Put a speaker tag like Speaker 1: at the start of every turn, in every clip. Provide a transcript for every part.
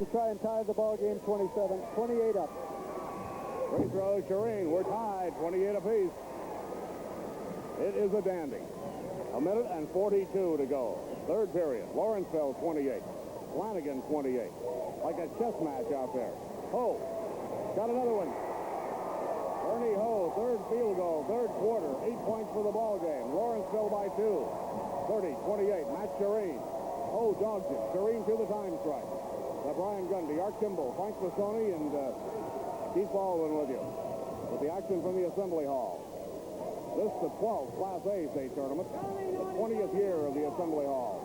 Speaker 1: to try and tie the ball game 28 up.
Speaker 2: Free throw, Shireen. We're tied, 28 apiece. It is a dandy. A minute and 42 to go. Third period. Lawrenceville 28. Flanagan 28. Like a chess match out there. Ho. Got another one. Ernie Ho, third field goal, third quarter. 8 points for the ball game. Lawrenceville by 2. 30-28. Matt Shireen. Ho dogs it. Shireen to the time strike. Brian Gundy, Art Kimball, Frank Massoni, and Keith Baldwin with you. With the action from the Assembly Hall. This is the 12th Class A state tournament. The 20th year of the Assembly Hall.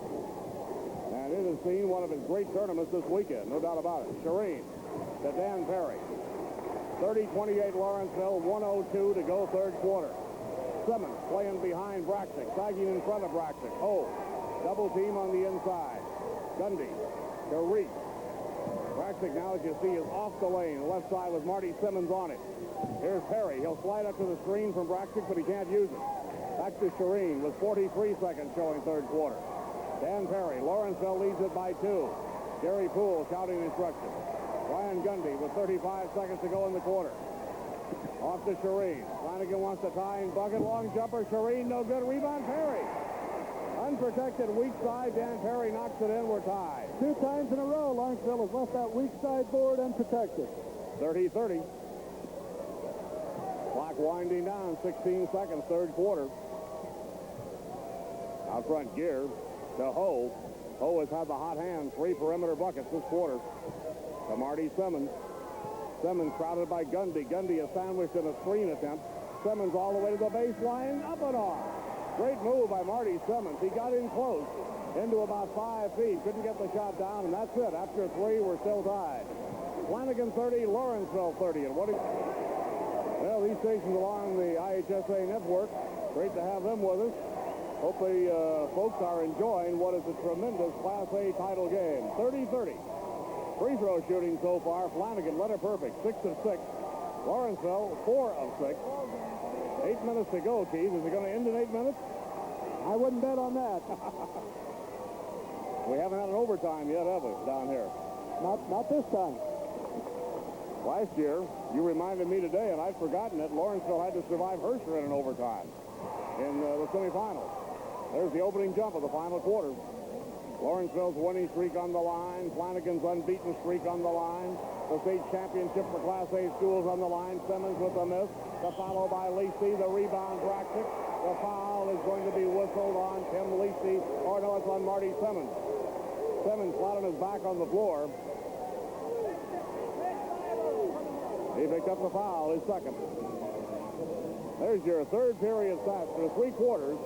Speaker 2: And it has seen one of its great tournaments this weekend, no doubt about it. Shireen to Dan Perry. 30-28 Lawrenceville, 1:02 to go third quarter. Simmons playing behind Braxic, sagging in front of Braxic. Oh, double team on the inside. Gundy to Reese. Braxic now, as you see, is off the lane. Left side with Marty Simmons on it. Here's Perry. He'll slide up to the screen from Braxic, but he can't use it. Back to Shireen with 43 seconds showing third quarter. Dan Perry. Lawrenceville leads it by 2. Gary Poole shouting instructions. Brian Gundy with 35 seconds to go in the quarter. Off to Shireen. Flanagan wants to tie and bucket. Long jumper. Shireen, no good. Rebound, Perry. Unprotected weak side. Dan Perry knocks it in. We're tied.
Speaker 1: 2 times in a row, Lawrenceville has left that weak side board unprotected.
Speaker 2: 30-30. Clock winding down. 16 seconds, third quarter. Out front, Gear to Ho. Ho has had the hot hand. 3 perimeter buckets this quarter. To Marty Simmons. Simmons crowded by Gundy. Gundy is sandwiched in a screen attempt. Simmons all the way to the baseline. Up and off. Great move by Marty Simmons. He got in close. Into about 5 feet. Couldn't get the shot down, and that's it. After 3, we're still tied. Flanagan 30, Lawrenceville 30. And what is... Well, these stations along the IHSA network, great to have them with us. Hope the folks are enjoying what is a tremendous Class A title game. 30-30. Free throw shooting so far. Flanagan letter perfect. 6 of 6. Lawrenceville 4 of 6. 8 minutes to go, Keith. Is it going to end in 8 minutes?
Speaker 1: I wouldn't bet on that.
Speaker 2: We haven't had an overtime yet, have we, down here?
Speaker 1: Not this time.
Speaker 2: Last year, you reminded me today, and I'd forgotten it, Lawrenceville had to survive Herscher in an overtime in the semifinals. There's the opening jump of the final quarter. Lawrenceville's winning streak on the line. Flanagan's unbeaten streak on the line. The state championship for Class A schools on the line. Simmons with the miss. The follow by Lacey. The rebound, Braxic. The foul is going to be whistled on Tim Lacey. Or no, it's on Marty Simmons. Simmons flat on his back on the floor. He picked up the foul, his second. There's your third period stats for 3 quarters.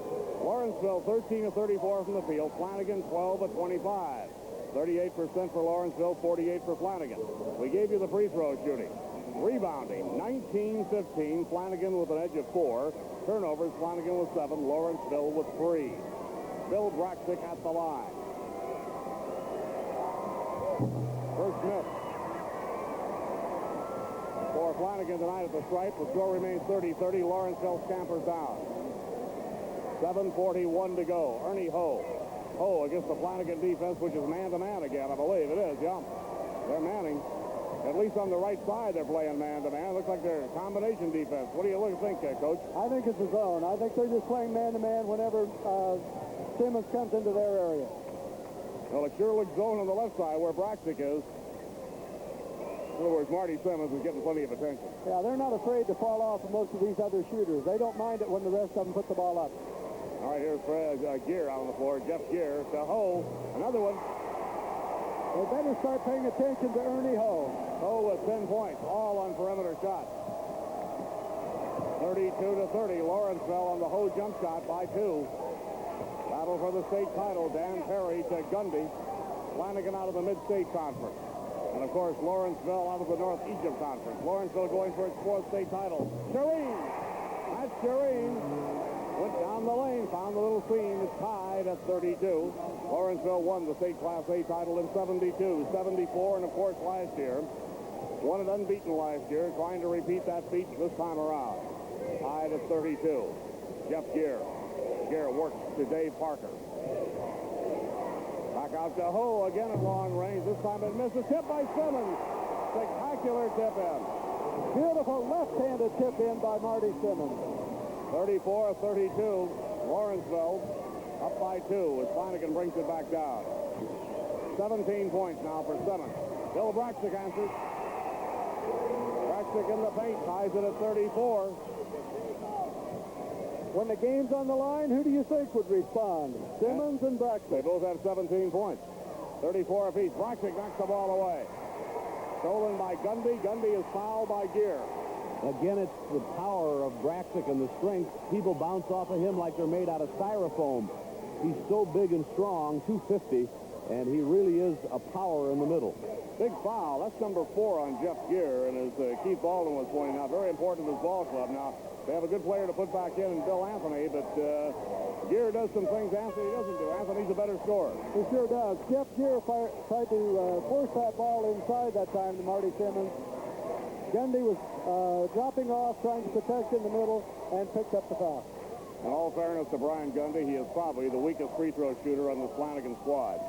Speaker 2: Lawrenceville 13 of 34 from the field. Flanagan 12 of 25. 38% for Lawrenceville, 48 for Flanagan. We gave you the free throw shooting. Rebounding, 19-15. Flanagan with an edge of 4. Turnovers, Flanagan with 7. Lawrenceville with 3. Bill Braxic at the line. First miss for Flanagan tonight at the stripe. The score remains 30-30. Lawrenceville scampers down. 7:41 to go. Ernie Ho. Ho against the Flanagan defense, which is man-to-man again, I believe. It is, yeah. They're manning. At least on the right side, they're playing man-to-man. Looks like they're combination defense. What do you think, Coach?
Speaker 1: I think it's a zone. I think they're just playing man-to-man whenever Simmons comes into their area.
Speaker 2: Well, it sure looks zone on the left side where Braxic is. In other words, Marty Simmons is getting plenty of attention.
Speaker 1: Yeah, they're not afraid to fall off of most of these other shooters. They don't mind it when the rest of them put the ball up.
Speaker 2: All right, here's Gear out on the floor. Jeff Gear to Ho. Another one.
Speaker 1: They better start paying attention to Ernie Ho.
Speaker 2: Ho with 10 points, all on perimeter shots. 32-30. Lawrenceville on the Ho jump shot by 2. Battle for the state title. Dan Perry to Gundy. Flanagan out of the Mid-State Conference. And, of course, Lawrenceville out of the North Egypt Conference. Lawrenceville going for its 4th state title. Shireen! That's Shireen. Went down the lane, found the little seam. It's tied at 32. Lawrenceville won the state Class A title in 72, 74, and, of course, last year. Won it unbeaten last year, trying to repeat that feat this time around. Tied at 32. Jeff Gear. Gear works to Dave Parker. Back Back out to Ho again at long range. This time it misses. Tip by Simmons. Spectacular tip in.
Speaker 1: Beautiful left-handed tip in by Marty Simmons.
Speaker 2: 34-32. Lawrenceville up by 2 as Flanagan brings it back down. 17 points now for Simmons. Bill Braxic answers. Braxic in the paint, ties it at 34.
Speaker 1: When the game's on the line, who do you think would respond? Simmons and
Speaker 2: They
Speaker 1: Braxic.
Speaker 2: both have 17 points. 34 apiece. Braxic knocks the ball away. Stolen by Gundy. Gundy is fouled by Gear.
Speaker 3: Again, it's the power of Braxic and the strength. People bounce off of him like they're made out of styrofoam. He's so big and strong, 250, and he really is a power in the middle.
Speaker 2: Big foul. That's number 4 on Jeff Gear. And as Keith Baldwin was pointing out, very important to this ball club. Now, they have a good player to put back in Bill Anthony, but Gear does some things Anthony doesn't do. Anthony's a better scorer.
Speaker 1: He sure does. Jeff Gear tried to force that ball inside that time to Marty Simmons. Gundy was dropping off, trying to protect in the middle, and picked up the foul.
Speaker 2: In all fairness to Brian Gundy, he is probably the weakest free throw shooter on the Flanagan squad.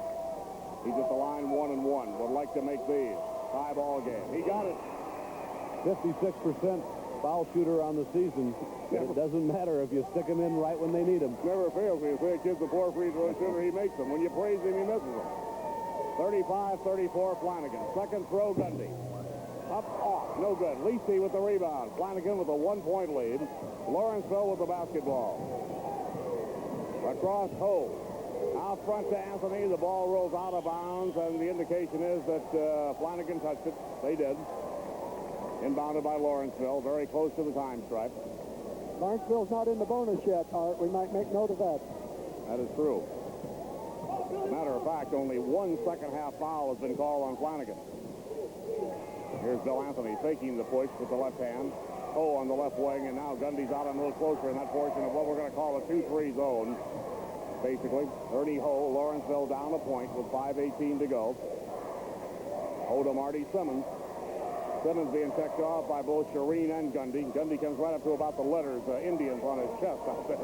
Speaker 2: He's at the line 1-1. Would like to make these. Tie ball game. He got it.
Speaker 3: 56% foul shooter on the season. It doesn't matter if you stick him in right when they need him.
Speaker 2: Never fails. When you say a kid's a poor free throw shooter, he makes them. When you praise him, he misses them. 35-34 Flanagan. Second throw, Gundy. Up, off. No good. Lisi with the rebound. Flanagan with a 1-point lead. Lawrenceville with the basketball. Across Ho. Out front to Anthony. The ball rolls out of bounds, and the indication is that Flanagan touched it. They did. Inbounded by Lawrenceville. Very close to the time stripe.
Speaker 1: Lawrenceville's not in the bonus yet, Art. We might make note of that.
Speaker 2: That is true. Matter of fact, only 1 second-half foul has been called on Flanagan. Here's Bill Anthony faking the push with the left hand. Ho on the left wing, and now Gundy's out a little closer in that portion of what we're going to call a 2-3 zone. Basically, Ernie Ho, Lawrenceville down a point with 5:18 to go. Ho to Marty Simmons. Simmons being checked off by both Shireen and Gundy. Gundy comes right up to about the letters Indians on his chest out there.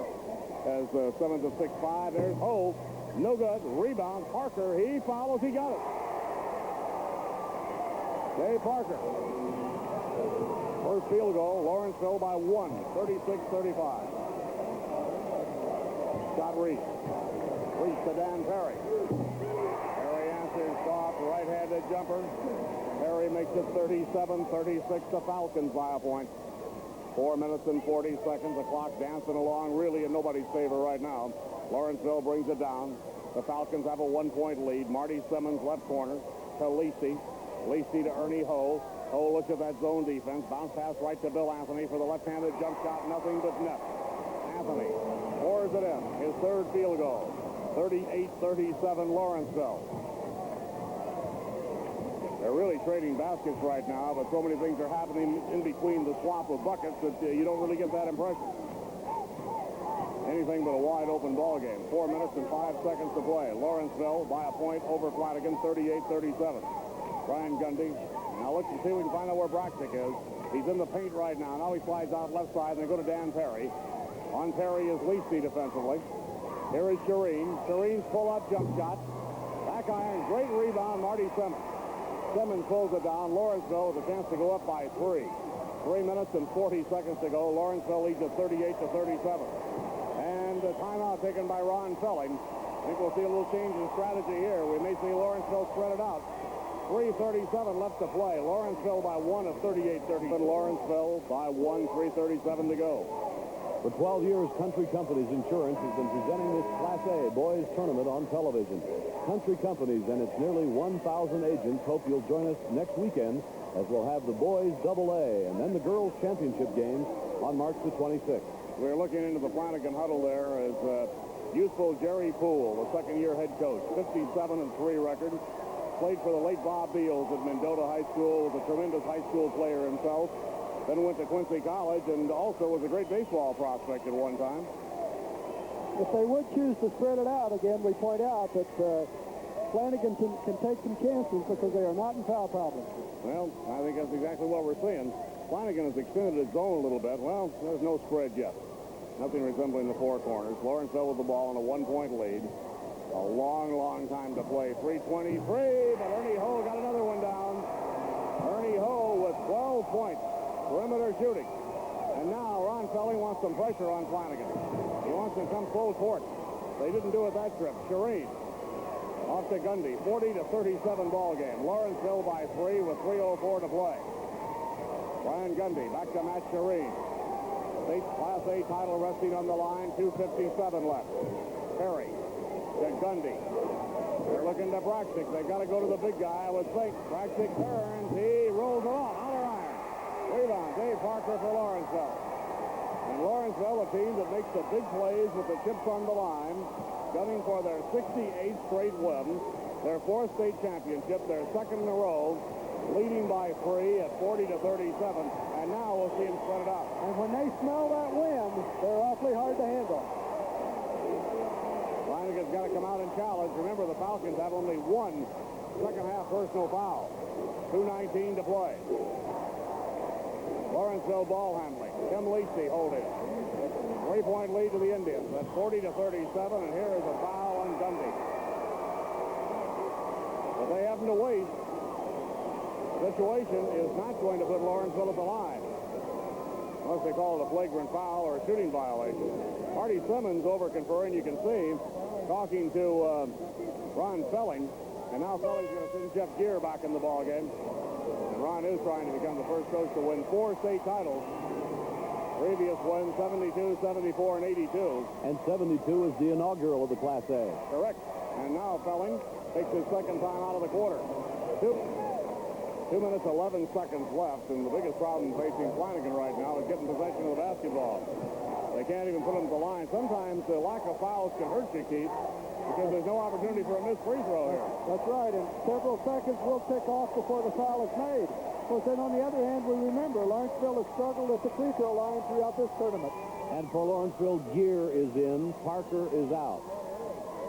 Speaker 2: As Simmons at 6'5". There's Ho. No good. Rebound. Parker. He follows. He got it. Jay Parker. First field goal. Lawrenceville by 1. 36-35. Shot Reese. Reese to Dan Perry. Perry answers soft. Right-handed jumper. Perry makes it 37-36. The Falcons by a point. 4 minutes and 40 seconds. The clock dancing along really in nobody's favor right now. Lawrenceville brings it down. The Falcons have a 1-point lead. Marty Simmons left corner to Lisi. Lisi to Ernie Ho. Ho looks at that zone defense. Bounce pass right to Bill Anthony for the left-handed jump shot. Nothing but net. Anthony pours it in. His third field goal. 38-37 Lawrenceville. They're really trading baskets right now, but so many things are happening in between the swamp of buckets that you don't really get that impression. Anything but a wide-open ball game. 4 minutes and 5 seconds to play. Lawrenceville by a point over Flanagan, 38-37. Brian Gundy. Now let's see if we can find out where Braxic is. He's in the paint right now. Now he slides out left side, and they go to Dan Perry. On Perry is Lisi defensively. Here is Shireen. Shireen's pull-up jump shot. Back iron. Great rebound, Marty Simmons. Simmons pulls it down. Lawrenceville with a chance to go up by 3. 3 minutes and 40 seconds to go. Lawrenceville leads at 38-37. And a timeout taken by Ron Felling. I think we'll see a little change in strategy here. We may see Lawrenceville spread it out. 3:37 left to play. Lawrenceville by 1 at 38-37. Lawrenceville by 1, 3:37 to go.
Speaker 3: For 12 years, Country Companies Insurance has been presenting this Class A boys tournament on television. Country Companies and its nearly 1,000 agents hope you'll join us next weekend as we'll have the boys AA and then the girls championship games on March the 26th.
Speaker 2: We're looking into the Flanagan huddle there as youthful Jerry Poole, the second-year head coach, 57-3 record. Played for the late Bob Beals at Mendota High School, was a tremendous high school player himself. Then went to Quincy College and also was a great baseball prospect at one time.
Speaker 1: If they would choose to spread it out, again, we point out that Flanagan can take some chances because they are not in foul problems.
Speaker 2: Well, I think that's exactly what we're seeing. Flanagan has extended his zone a little bit. Well, there's no spread yet. Nothing resembling the four corners. Lawrenceville with the ball in a 1-point lead. A long, long time to play. 3:23, but Ernie Ho got another one down. Ernie Ho with 12 points. Perimeter shooting. And now Ron Felling wants some pressure on Flanagan. He wants to come full court. They didn't do it that trip. Shireen off to Gundy. 40-37 ball game. Lawrenceville by 3 with 3:04 to play. Brian Gundy back to Matt Shireen. State Class A title resting on the line. 2:57 left. Perry to Gundy. They're looking to Braxic. They've got to go to the big guy, I would think. Braxic turns. He rolls it off. Outer iron. Rebound. Dave Parker for Lawrenceville. And Lawrenceville, a team that makes the big plays with the chips on the line, gunning for their 68th straight win, their 4th state championship, their 2nd in a row, leading by 3 at 40-37. And now we'll see them spread it out.
Speaker 1: And when they smell that wind, they're awfully hard to handle.
Speaker 2: Flanagan's got to come out and challenge. Remember, the Falcons have only one second-half personal foul. 2:19 to play. Lawrenceville ball handling. Tim Lacey holding. 3-point lead to the Indians at 40-37, and here is a foul on Gundy. But they haven't to wait. The situation is not going to put Lawrenceville at the line, unless they call it a flagrant foul or a shooting violation. Marty Simmons over conferring, you can see, talking to Ron Felling, and now Felling's going to send Jeff Gear back in the ball game. And Ron is trying to become the first coach to win 4 state titles. Previous wins 72, 74, and 82.
Speaker 3: And 72 is the inaugural of the Class A.
Speaker 2: Correct. And now Felling takes his second time out of the quarter. 2 minutes, 11 seconds left, and the biggest problem facing Flanagan right now is getting possession of the basketball. They can't even put them to the line. Sometimes the lack of fouls can hurt you, Keith, because there's no opportunity for a missed free throw here.
Speaker 1: That's right, and several seconds will tick off before the foul is made. Of course, then on the other hand, we remember Lawrenceville has struggled at the free throw line throughout this tournament.
Speaker 3: And for Lawrenceville, Gear is in, Parker is out.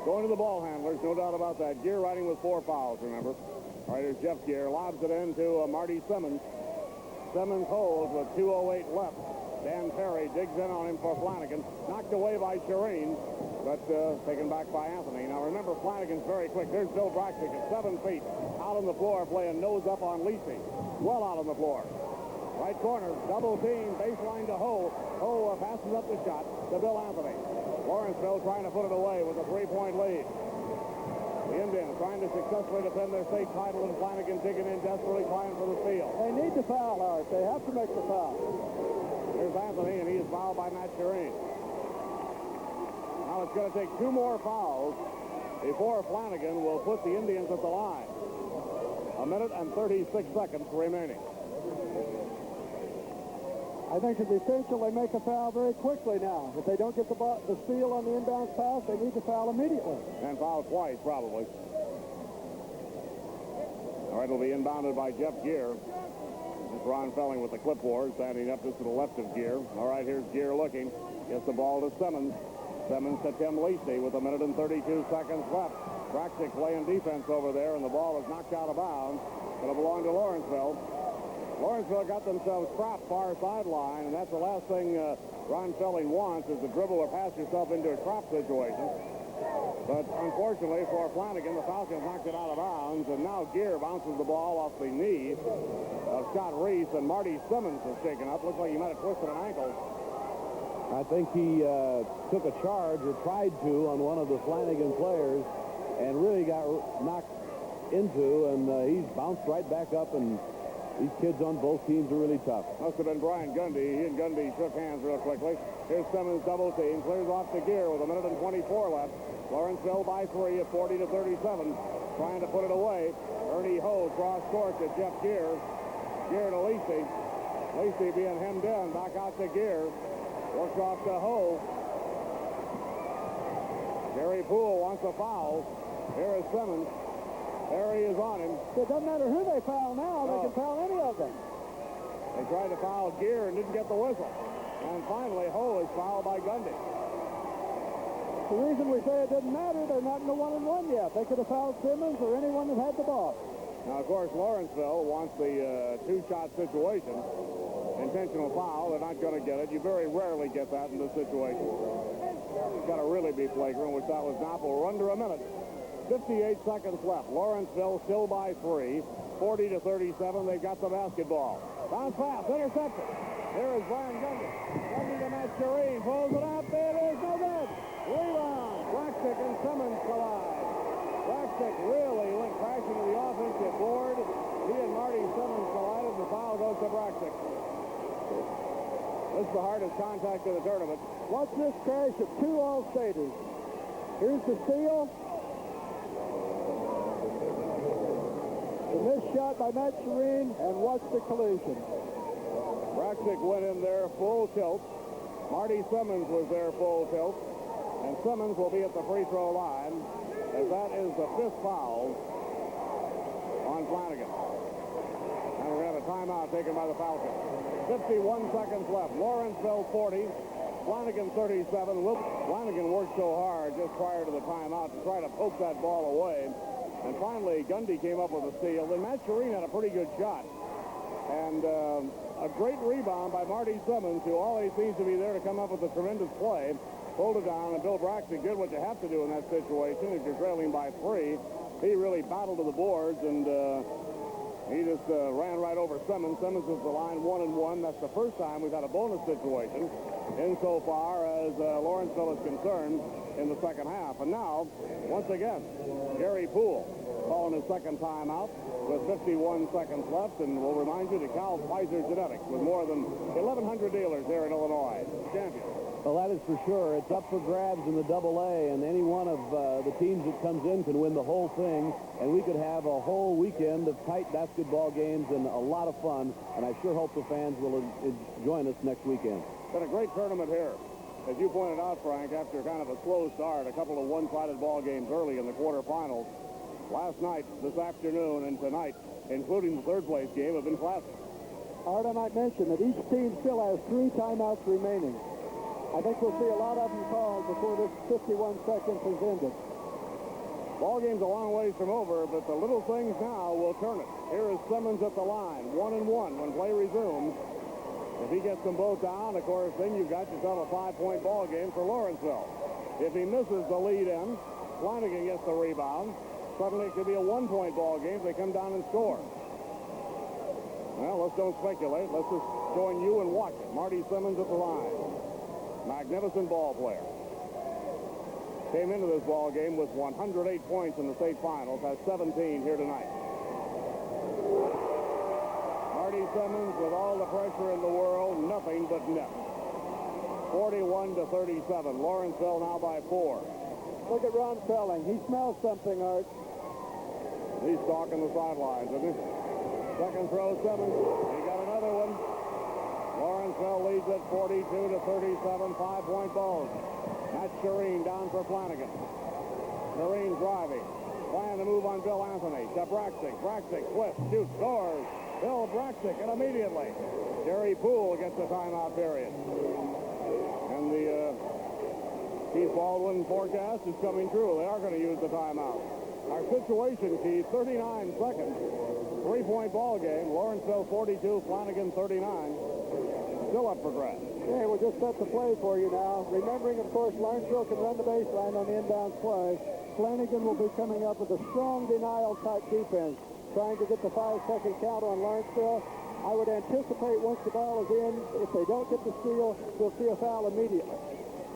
Speaker 2: Going to the ball handlers, no doubt about that. Gear riding with 4 fouls, remember. All right, here's Jeff Gear. Lobs it in to Marty Simmons. Simmons holds with 2:08 left. Dan Perry digs in on him for Flanagan. Knocked away by Shireen, but taken back by Anthony. Now, remember, Flanagan's very quick. There's Bill Braxic at 7 feet. Out on the floor playing nose up on Lacey. Well out on the floor. Right corner, double team, baseline to Ho. Ho passes up the shot to Bill Anthony. Lawrenceville trying to put it away with a 3-point lead. The Indians trying to successfully defend their state title, and Flanagan digging in desperately, trying for the steal.
Speaker 1: They need to foul, Art. They have to make the foul.
Speaker 2: Here's Anthony, and he is fouled by Matt Shireen. Now it's going to take 2 more fouls before Flanagan will put the Indians at the line. 1 minute and 36 seconds remaining.
Speaker 1: I think it's essential they make a foul very quickly now. If they don't get the steal on the inbound pass, they need to foul immediately.
Speaker 2: And foul twice, probably. All right, it'll be inbounded by Jeff Gear. It's Ron Felling with the clipboard, standing up just to the left of Gear. All right, here's Gear looking. Gets the ball to Simmons. Simmons to Tim Lacey with 1 minute and 32 seconds left. Braxic playing defense over there, and the ball is knocked out of bounds. It'll belong to Lawrenceville. Lawrenceville got themselves trapped far sideline, and that's the last thing Ron Felling wants is to dribble or pass yourself into a trap situation. But unfortunately for Flanagan, the Falcons knocked it out of bounds, and now Gear bounces the ball off the knee of Scott Reese, and Marty Simmons is shaken up. Looks like he might have twisted an ankle.
Speaker 3: I think he took a charge or tried to on one of the Flanagan players and really got knocked into, and he's bounced right back up, and these kids on both teams are really tough.
Speaker 2: Must have been Brian Gundy. He and Gundy shook hands real quickly. Here's Simmons double team. Clears off to Gear with 1 minute and 24 left. Lawrenceville by 3 at 40-37. Trying to put it away. Ernie Ho cross court to Jeff Gear. Gear to Lacey. Lacey being hemmed in. Back out to Gear. Works off to Ho. Gary Poole wants a foul. Here is Simmons. Perry is on him.
Speaker 1: It doesn't matter who they foul now. They can foul any of them.
Speaker 2: They tried to foul Gear and didn't get the whistle. And finally, Ho is fouled by Gundy.
Speaker 1: The reason we say it doesn't matter, they're not in the 1-and-1 yet. They could have fouled Simmons or anyone that had the ball.
Speaker 2: Now, of course, Lawrenceville wants the two-shot situation. Intentional foul, they're not going to get it. You very rarely get that in this situation. It's got to really be flagrant, which that was not. But we're under a minute. 58 seconds left. Lawrenceville still by 3. 40-37, they've got the basketball. Bounce pass, intercepted. Here is Brian Gundy. Gundy to Mascherine, pulls it up. It is no good. Rebound. Braxic and Simmons collide. Braxic really went crashing to the offensive board. He and Marty Simmons collided. The foul goes to Braxic. This is the hardest contact of the tournament.
Speaker 1: Watch this crash of two All-Staters. Here's the steal. The missed shot by Matt Serene, and watch the collision.
Speaker 2: Braxic went in there full tilt. Marty Simmons was there full tilt. And Simmons will be at the free throw line, as that is the 5th foul on Flanagan. And we're going to have a timeout taken by the Falcons. 51 seconds left. Lawrenceville 40. Flanagan 37. Flanagan worked so hard just prior to the timeout to try to poke that ball away. And finally, Gundy came up with a steal. Then Matt Serene had a pretty good shot. And a great rebound by Marty Simmons, who always seems to be there to come up with a tremendous play. Pulled it down, and Bill Braxic did what you have to do in that situation. If you're trailing by 3, he really battled to the boards, and he just ran right over Simmons. Simmons is the line 1-1. That's the first time we've had a bonus situation insofar as Lawrenceville is concerned in the second half. And now, once again, Gary Poole calling his second timeout with 51 seconds left. And we'll remind you that Cal Pfizer Genetics, with more than 1,100 dealers here in Illinois, champion.
Speaker 3: Well, that is for sure. It's up for grabs in the Double-A, and any one of the teams that comes in can win the whole thing, and we could have a whole weekend of tight basketball games and a lot of fun, and I sure hope the fans will join us next weekend.
Speaker 2: Been a great tournament here. As you pointed out, Frank, after kind of a slow start, a couple of one-sided ball games early in the quarterfinals, last night, this afternoon, and tonight, including the third-place game, have been classic.
Speaker 1: Art, I might mention that each team still has 3 timeouts remaining. I think we'll see a lot of them called before this 51 seconds is ended.
Speaker 2: Ball game's a long ways from over, but the little things now will turn it. Here is Simmons at the line, 1-1 when play resumes. If he gets them both down, of course, then you've got yourself a 5-point ball game for Lawrenceville. If he misses the lead in, Flanagan gets the rebound. Suddenly it could be a 1-point ball game if they come down and score. Well, let's don't speculate. Let's just join you and watch it. Marty Simmons at the line. Magnificent ball player. Came into this ball game with 108 points in the state finals, has 17 here tonight. Marty Simmons, with all the pressure in the world, nothing but net. 41-37. Lawrenceville now by 4.
Speaker 1: Look at Ron Felling. He smells something, Art.
Speaker 2: He's stalking the sidelines, isn't he? Second throw, Simmons. He got another one. Lawrenceville leads at 42-37, 5-point ball. Matt Serene down for Flanagan. Serene driving. Trying to move on Bill Anthony. To Braxic. Braxic twists, shoots, scores. Bill Braxic, and immediately Gary Poole gets the timeout period. And the Keith Baldwin forecast is coming true. They are going to use the timeout. Our situation, Keith, 39 seconds. 3-point ball game. Lawrenceville 42, Flanagan 39. Still up for grabs.
Speaker 1: Okay, we'll just set the play for you now. Remembering, of course, Lawrenceville can run the baseline on the inbound play. Flanagan will be coming up with a strong denial-type defense, trying to get the 5-second count on Lawrenceville. I would anticipate once the ball is in, if they don't get the steal, we'll see a foul immediately.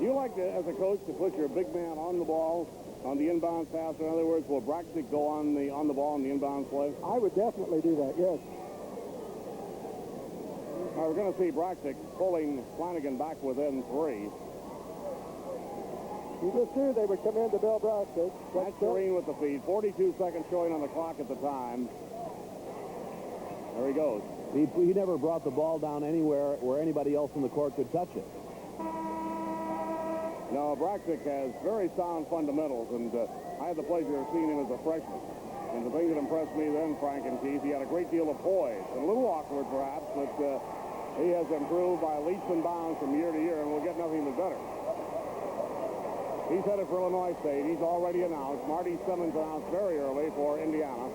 Speaker 2: You like to, as a coach, to put your big man on the ball on the inbound pass? In other words, will Braxic go on the ball on the inbound play?
Speaker 1: I would definitely do that, yes.
Speaker 2: Now, we're going to see Braxic pulling Flanagan back within 3.
Speaker 1: You just knew they would come into Bill Braxic.
Speaker 2: Matt Serene with the feed. 42 seconds showing on the clock at the time. There he goes.
Speaker 3: He never brought the ball down anywhere where anybody else in the court could touch it.
Speaker 2: No, Braxic has very sound fundamentals, and I had the pleasure of seeing him as a freshman. And the thing that impressed me then, Frank and Keith, he had a great deal of poise. A little awkward, perhaps, but he has improved by leaps and bounds from year to year, and will get nothing but better. He's headed for Illinois State. He's already announced. Marty Simmons announced very early for Indiana.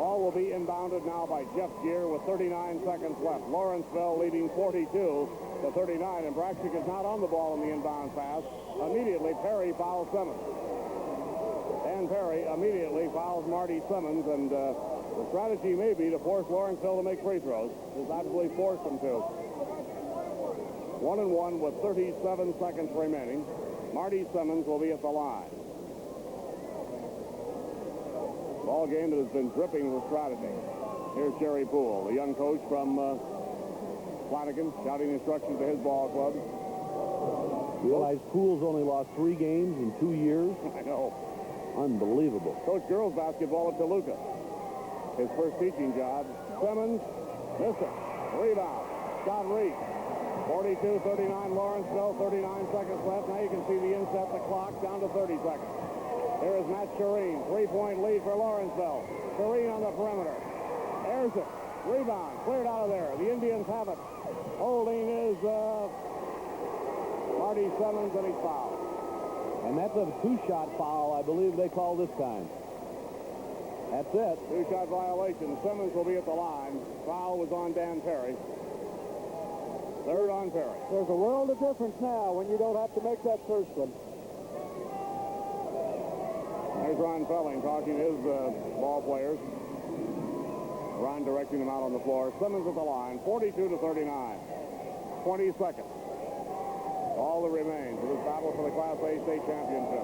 Speaker 2: Ball will be inbounded now by Jeff Gear with 39 seconds left. Lawrenceville leading 42-39, and Braxic is not on the ball in the inbound pass. Immediately, Perry fouls Simmons. Dan Perry immediately fouls Marty Simmons, and the strategy may be to force Lawrenceville to make free throws. Just absolutely force them to. 1-1 with 37 seconds remaining. Marty Simmons will be at the line. Ball game that has been dripping with strategy. Here's Jerry Poole, the young coach from Flanagan, shouting instructions to his ball club.
Speaker 3: Realize Poole's only lost 3 games in 2 years.
Speaker 2: I know.
Speaker 3: Unbelievable.
Speaker 2: Coach girls basketball at Toluca. His first teaching job. Simmons, missed it. Rebound. Scott Reed. 42-39 Lawrenceville, 39 seconds left. Now you can see the inset the clock down to 30 seconds. Here is Matt Shireen. 3-point lead for Lawrenceville. Shireen on the perimeter. Airs it. Rebound. Cleared out of there. The Indians have it. Holding is Marty Simmons, and he's fouled.
Speaker 3: And that's a 2-shot foul, I believe they called this time. That's it.
Speaker 2: 2-shot violation. Simmons will be at the line. Foul was on Dan Perry. Third on Perry.
Speaker 1: There's a world of difference now when you don't have to make that first one.
Speaker 2: There's Ron Felling talking to his ball players. Ron directing them out on the floor. Simmons at the line, 42-39. 20 seconds. All that remains of this battle for the Class A state championship.